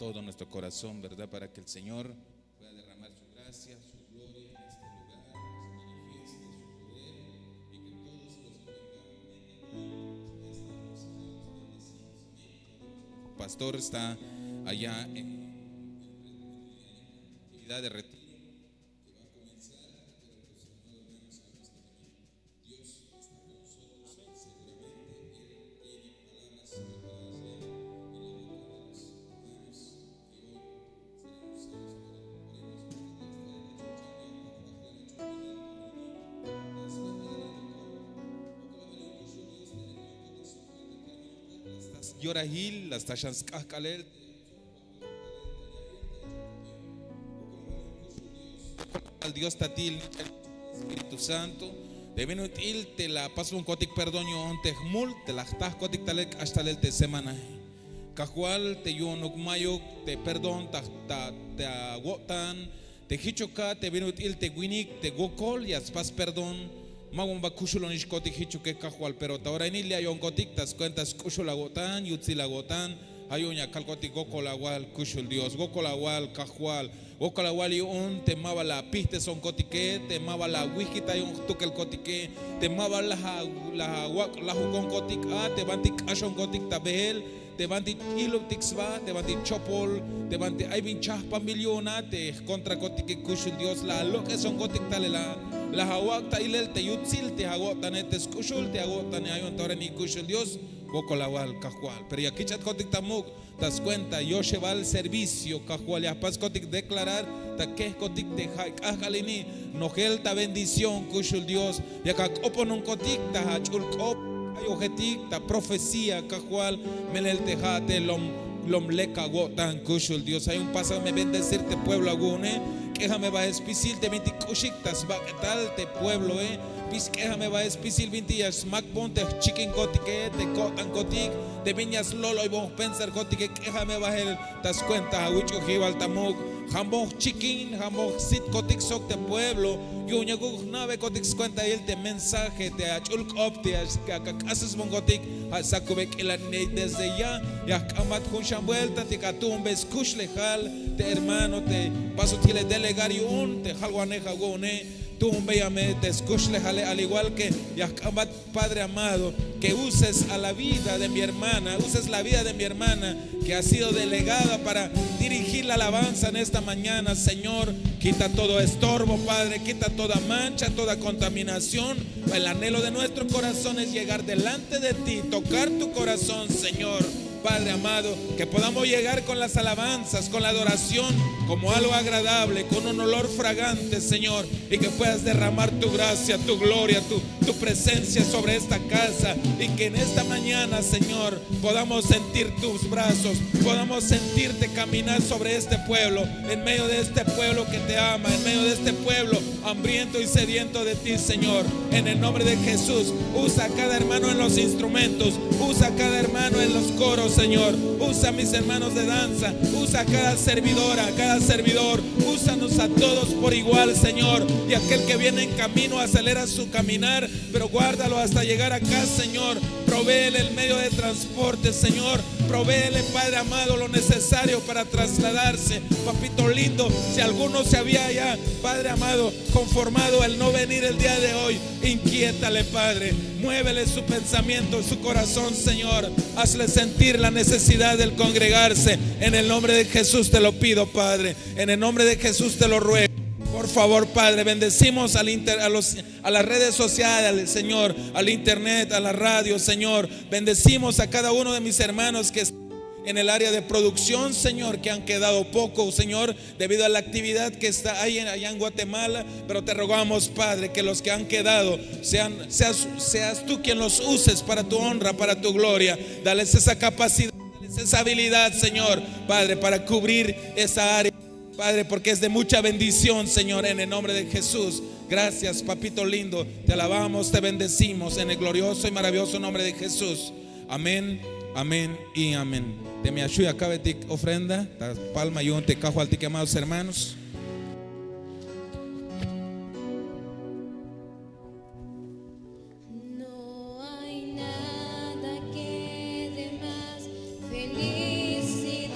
todo nuestro corazón, ¿verdad? Para que el Señor pueda derramar su gracia, su gloria en este lugar, se manifieste su poder y que todos los que vengan estamos bendecidos. El pastor está allá en actividad de retiro. Yorahil, las tachas Kalel, al Dios Tatil, Espíritu Santo, de venutil te la paso un cotic perdonio te mul, te la tas cotic talek hasta el te semana. Cajual te yo no mayo, te perdón, te agotan, te hichoka, te venutil te winik, te gokol, y aspas perdón. Magumba kushulonish kotik hichuke kajual, pero ahora en Ilia yon kotik tas cuentas kushulagotan, yutzilagotan, ayuña calcotic gokolagual, kushul Dios, gokolagual, kajual, gokolagual y un temaba la piste son kotique, temaba la whisky y un tukel kotique, temaba la jugón kotik, te bantik ashon kotik tabel, te bantik iluptixva, te bantik chopol, te bantik ay vinchas pamiliona, te contra kotique kushul Dios, la lo que son kotik talela. La hawakta ilel te yutzil te agotan etes kushul te agotan ayon tore ni kushul Dios gokolawal kajual. Pero aquí chat kotik tamuk das cuenta yo lleva el servicio kajual ya pas kotik declarar ta que kotik te hakalini nogel ta bendición kushul Dios ya ka opon kotik ta hachul kop ay objetik ta profecía kajual melel te jate lomleka gotan kushul Dios. Hay un paso me bendecirte pueblo agune. Quéjame va a espisil de 20 cochitas va que tal te pueblo pis quéjame va a espisil 20 días mac ponte chicken cotique te cotan cotic de viñas lolo y vamos pensar cotique quéjame va el das cuenta huicho jival tamuk jambon chicken jambon sit cotic sok te pueblo yo ñagu nave cotic cuenta el te mensaje te achulk optias que haces bon cotic al sacubek el desde ya kamat con vuelta te catumbes kush lejal te hermano te paso tile delegar y un te jalguaneja gone tú véame te escuchlejale al igual que Yahkamat Padre amado que uses a la vida de mi hermana, uses la vida de mi hermana que ha sido delegada para dirigir la alabanza en esta mañana. Señor, quita todo estorbo, Padre, quita toda mancha, toda contaminación. El anhelo de nuestro corazón es llegar delante de ti, tocar tu corazón, Señor. Padre amado, que podamos llegar con las alabanzas, con la adoración, como algo agradable, con un olor fragante, Señor, y que puedas derramar tu gracia, tu gloria, tu presencia sobre esta casa, y que en esta mañana, Señor, podamos sentir tus brazos, podamos sentirte caminar sobre este pueblo, en medio de este pueblo que te ama, en medio de este pueblo hambriento y sediento de ti, Señor. En el nombre de Jesús, usa a cada hermano en los instrumentos, usa a cada hermano en los coros, Señor. Usa a mis hermanos de danza, usa a cada servidora, a cada servidor, úsanos a todos por igual, Señor. Y aquel que viene en camino acelera su caminar, pero guárdalo hasta llegar acá, Señor. Provéele el medio de transporte, Señor. Provéele, Padre amado, lo necesario para trasladarse. Papito lindo, si alguno se había ya, Padre amado, conformado el no venir el día de hoy, inquiétale, Padre. Muévele su pensamiento, su corazón, Señor. Hazle sentir la necesidad del congregarse. En el nombre de Jesús te lo pido, Padre. En el nombre de Jesús te lo ruego. Por favor, Padre, bendecimos a las redes sociales, Señor, al internet, a la radio, Señor. Bendecimos a cada uno de mis hermanos que están en el área de producción, Señor, que han quedado poco, Señor, debido a la actividad que está ahí allá en Guatemala. Pero te rogamos, Padre, que los que han quedado seas tú quien los uses para tu honra, para tu gloria. Dales esa capacidad, dales esa habilidad, Señor, Padre, para cubrir esa área, Padre, porque es de mucha bendición, Señor, en el nombre de Jesús. Gracias, papito lindo. Te alabamos, te bendecimos en el glorioso y maravilloso nombre de Jesús. Amén, amén y amén. Te me ayuda acá, ofrenda, palma y un te cajo al ti, amados hermanos. Nada que dé más felicidad.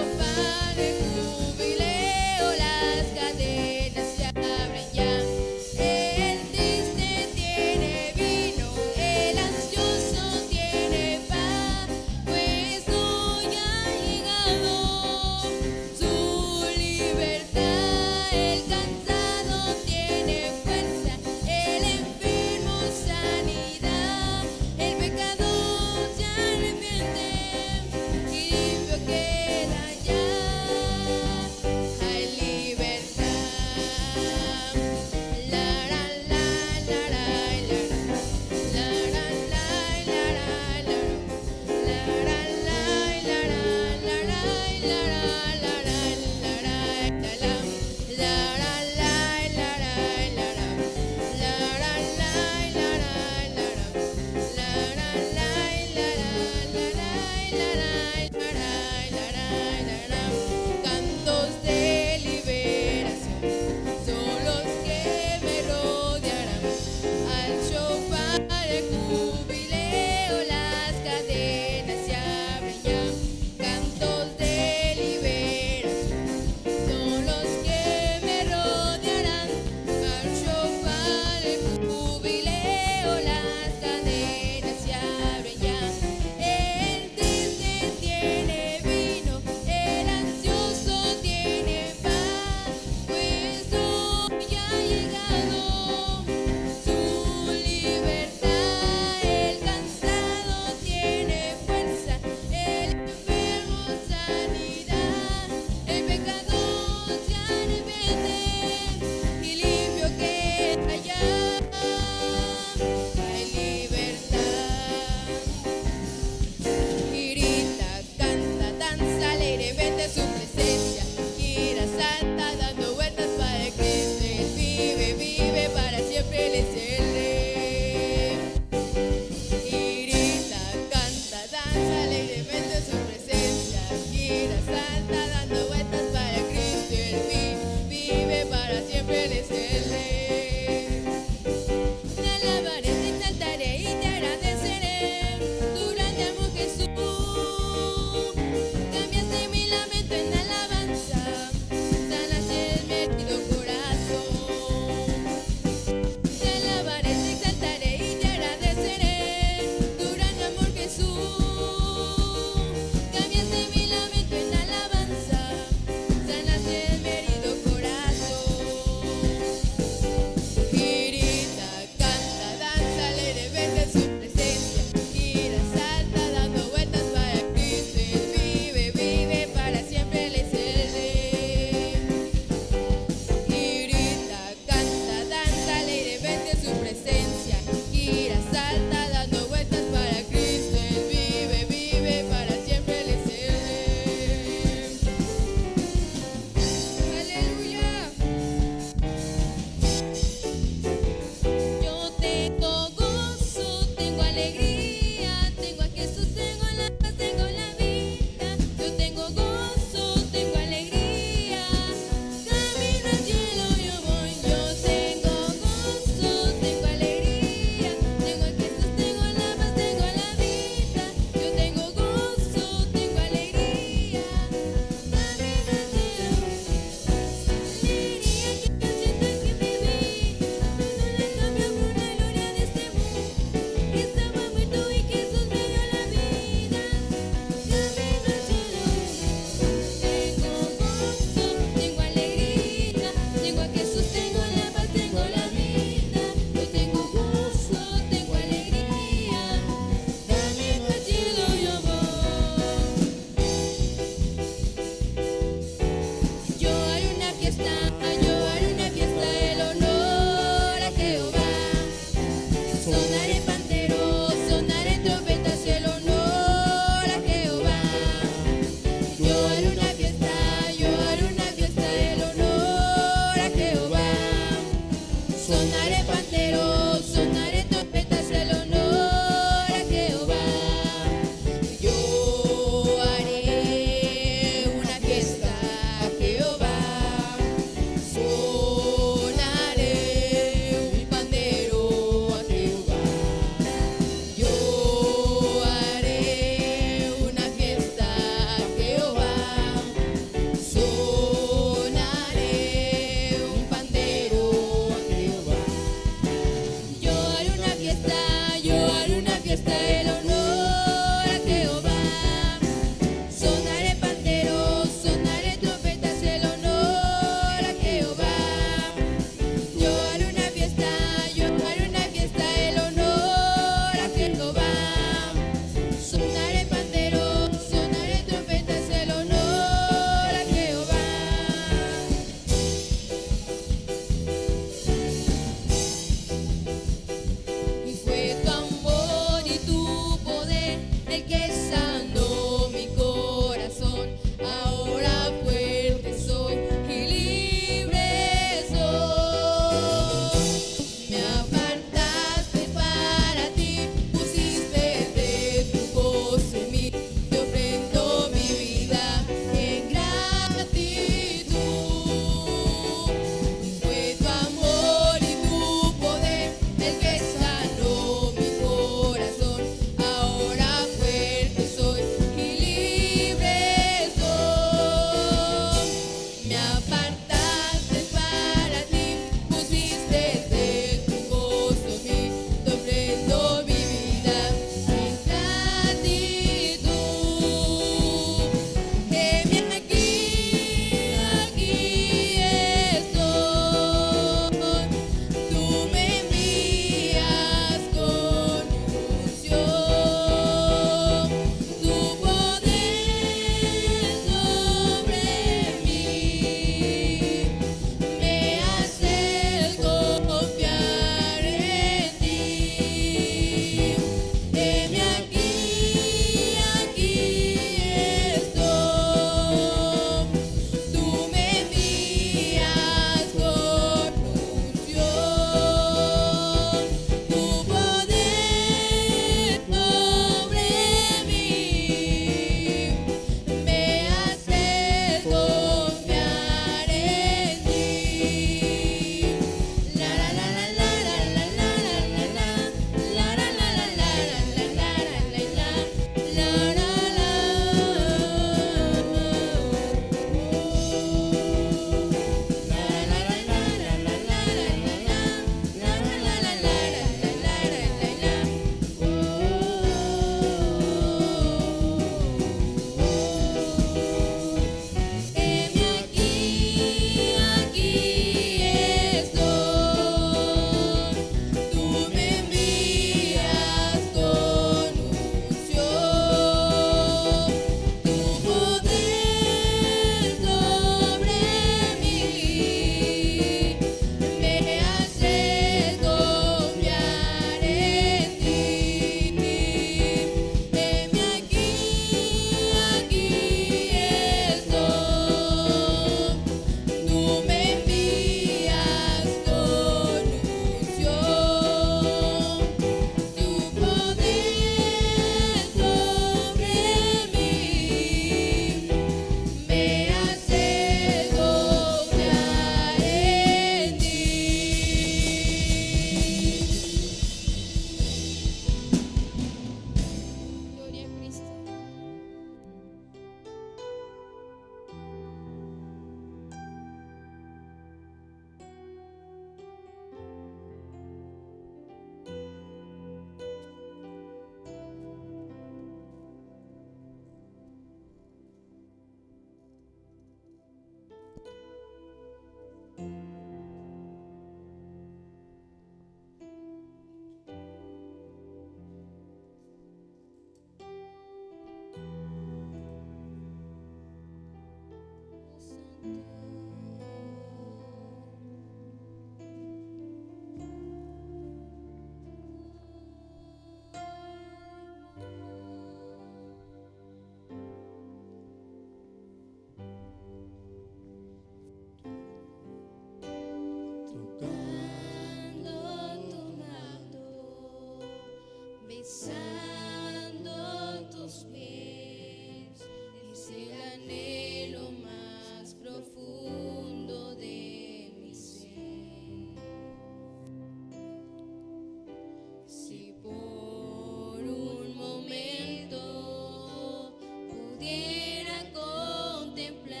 pudiera contemplar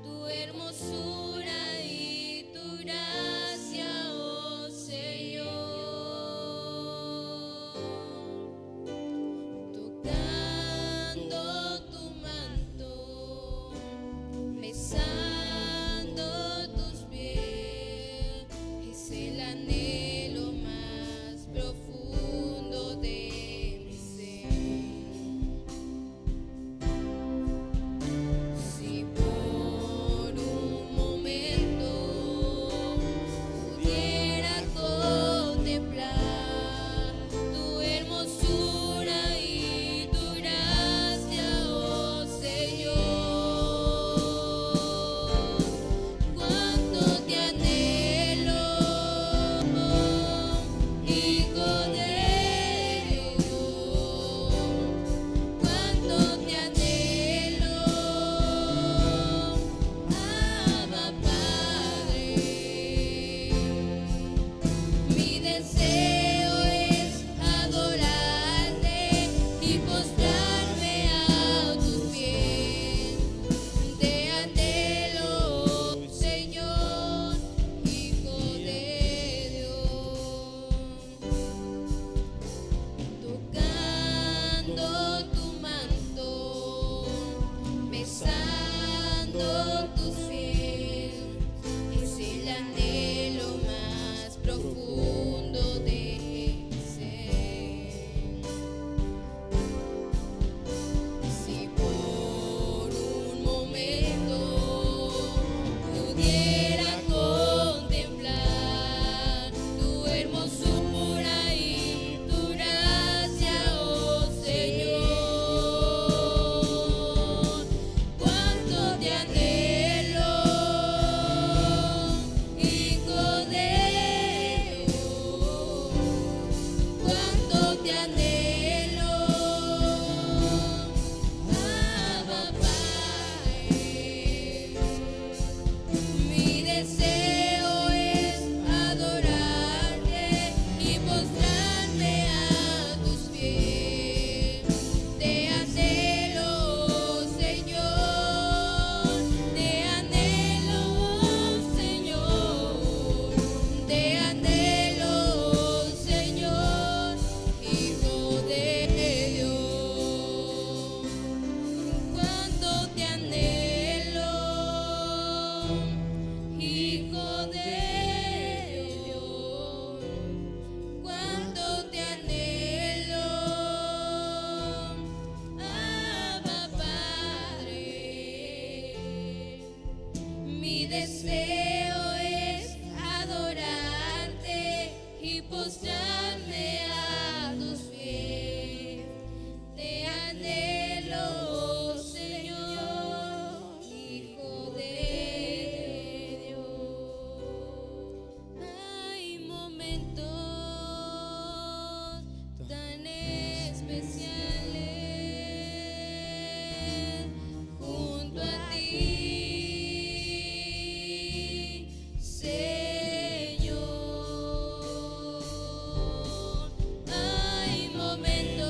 tu hermosura y tu gracia, oh Señor, tocando tu manto, besando tus pies, es el anhelo más profundo de mi ser. Si por un momento pudiera contemplar tu hermosura y tu gracia, oh Señor, cuánto te anhelo, Hijo de Dios, cuánto te anhelo, Abba Padre. Mi deseo es adorarte y postrarme a tus pies. Te anhelo, Señor, Hijo de Dios, tocando tu manto, besando tus pies, es el anhelo más profundo de mi ser. Si por un momento pudiera contemplar tu hermosura y tu gracia, oh Señor, cuánto te anhelo, Hijo de Dios, cuánto te anhelo, Abba Padre. Mi deseo es adorarte y postrarme a tus pies. Te anhelo, Señor, te anhelo, Señor, te anhelo, Señor, Hijo de Dios, cuánto te anhelo, Hijo de Dios, cuánto te anhelo, Abba Padre. Mi deseo es adorarte y postrarme a tus pies. Te anhelo, Señor, Hijo de Dios. Hay momentos tan especiales junto a ti, Señor. Hay momentos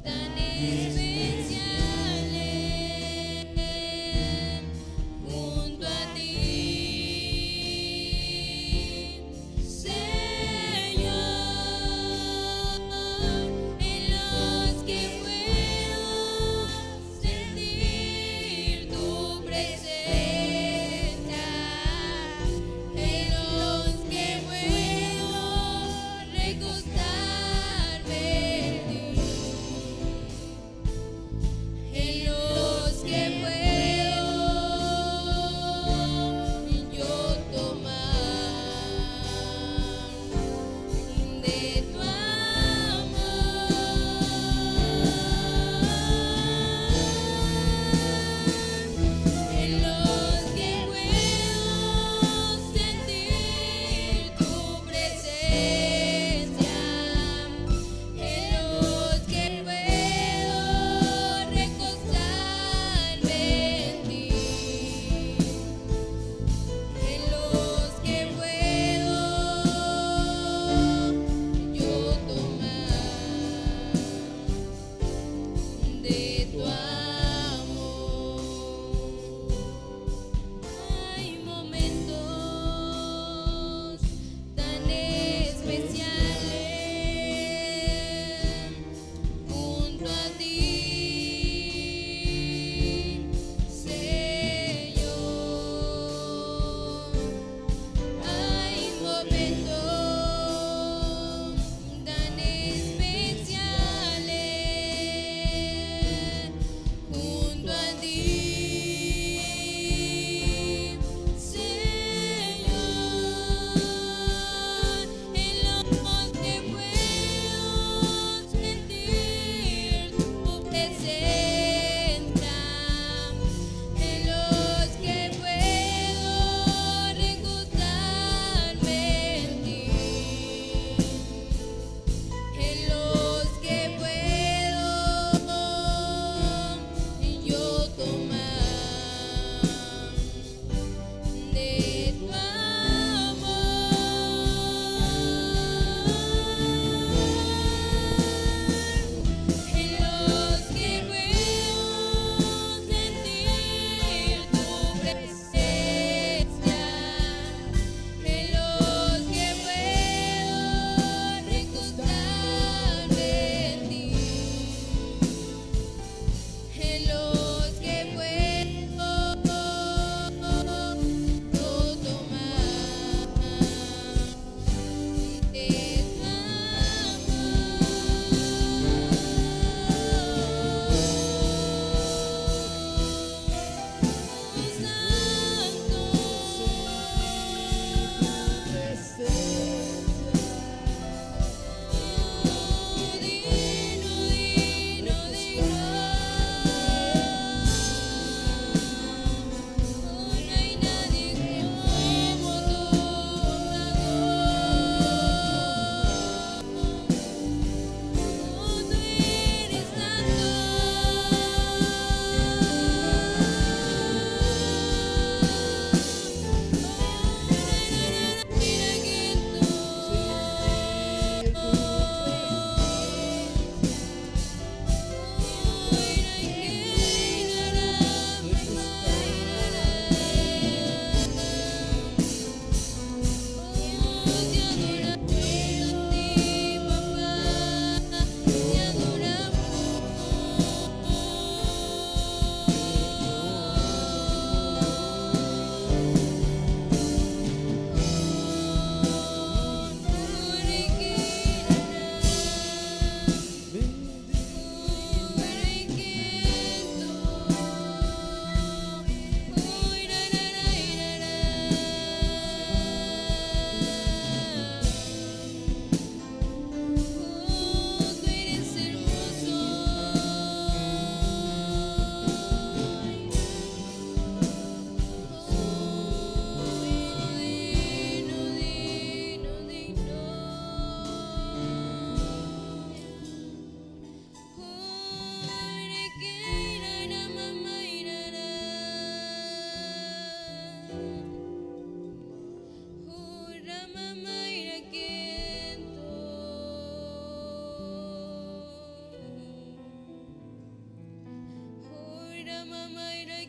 tan especiales junto a ti, Señor, en los que puedo sentir tu presencia, en los que puedo recostarme en ti.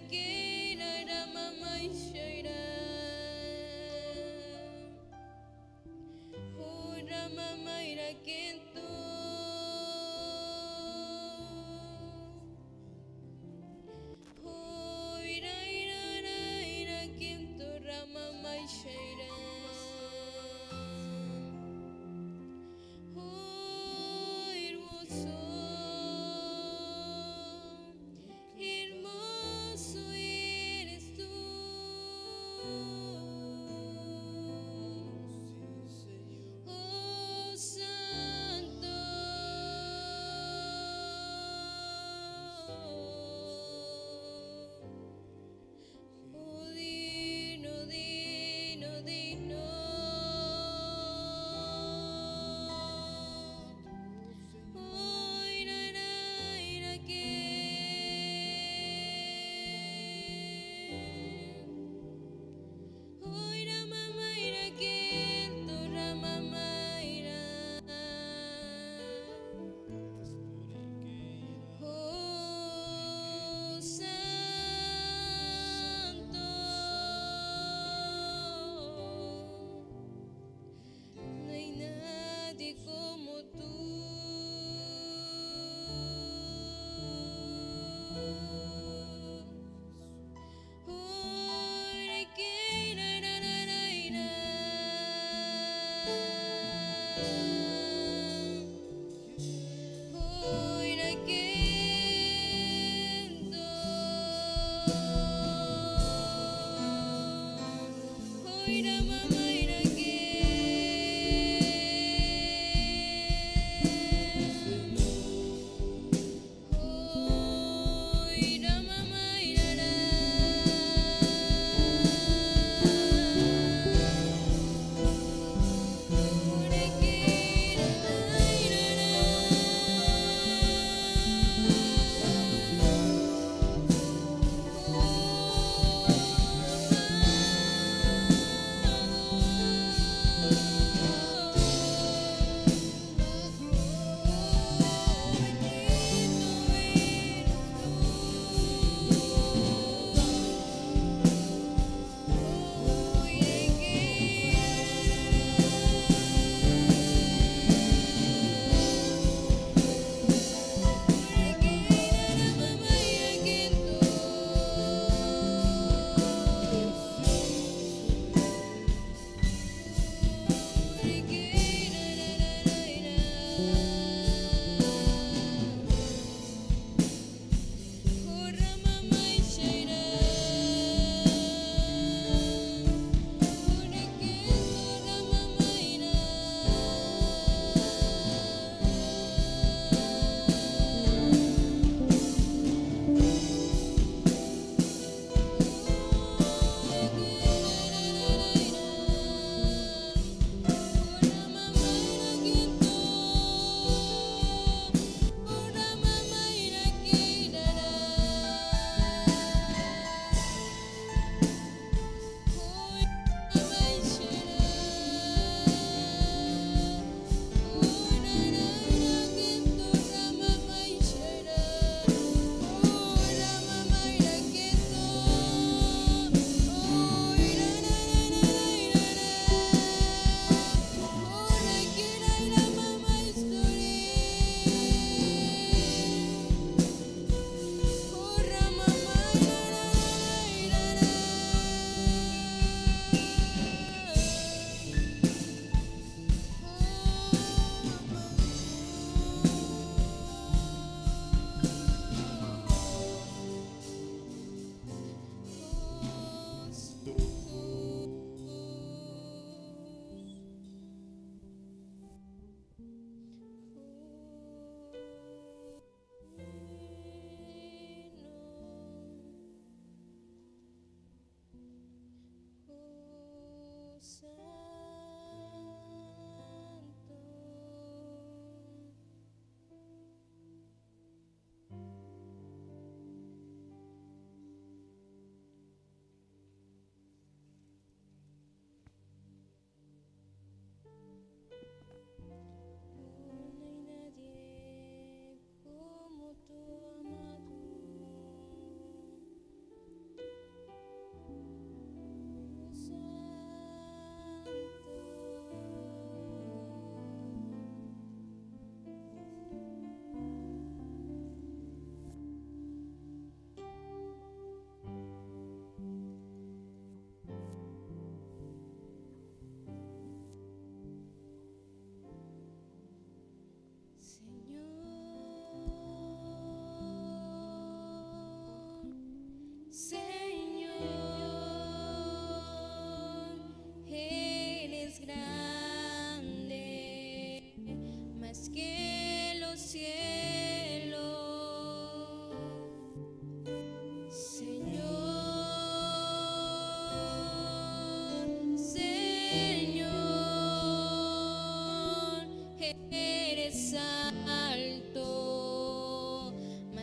que la mamá y shaira. Ora mamá ira kento. Ira ira kento ra mamá y shaira. Oh, hermoso, hermoso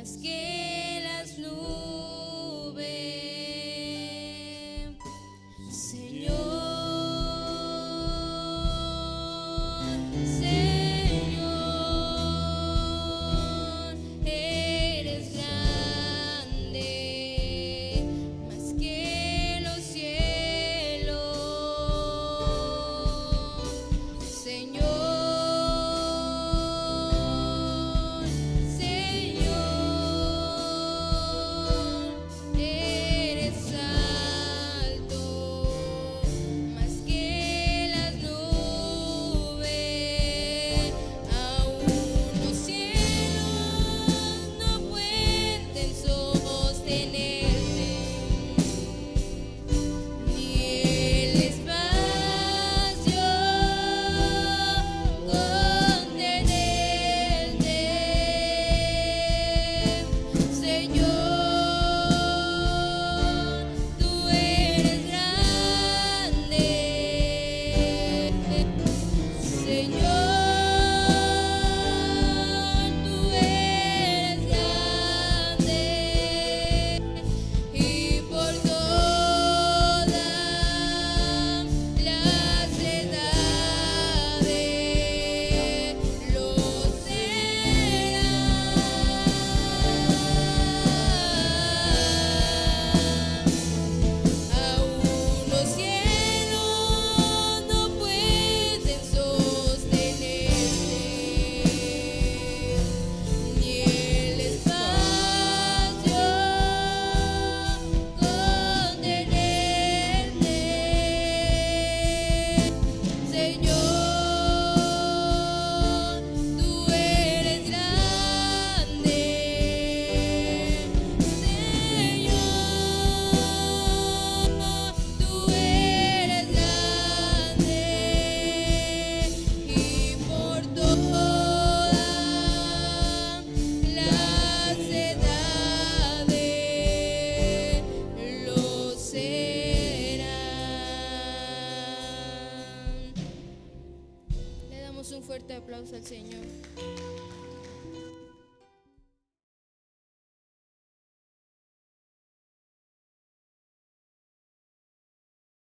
más que las nubes. Señor, Señor, eres grande, más que los cielos. Señor, Señor, eres alto, más que las nubes. Aún los cielos no pueden sostenerte, ni el espacio contenerte. Señor, tú eres grande. Señor, tú eres grande, y por todas las edades lo será. Aún los cielos no pueden sostenerte, ni el espacio contenerte. Señor, tú eres grande. Señor, tú eres grande, y por todas las edades lo serán. Le damos un fuerte aplauso al Señor.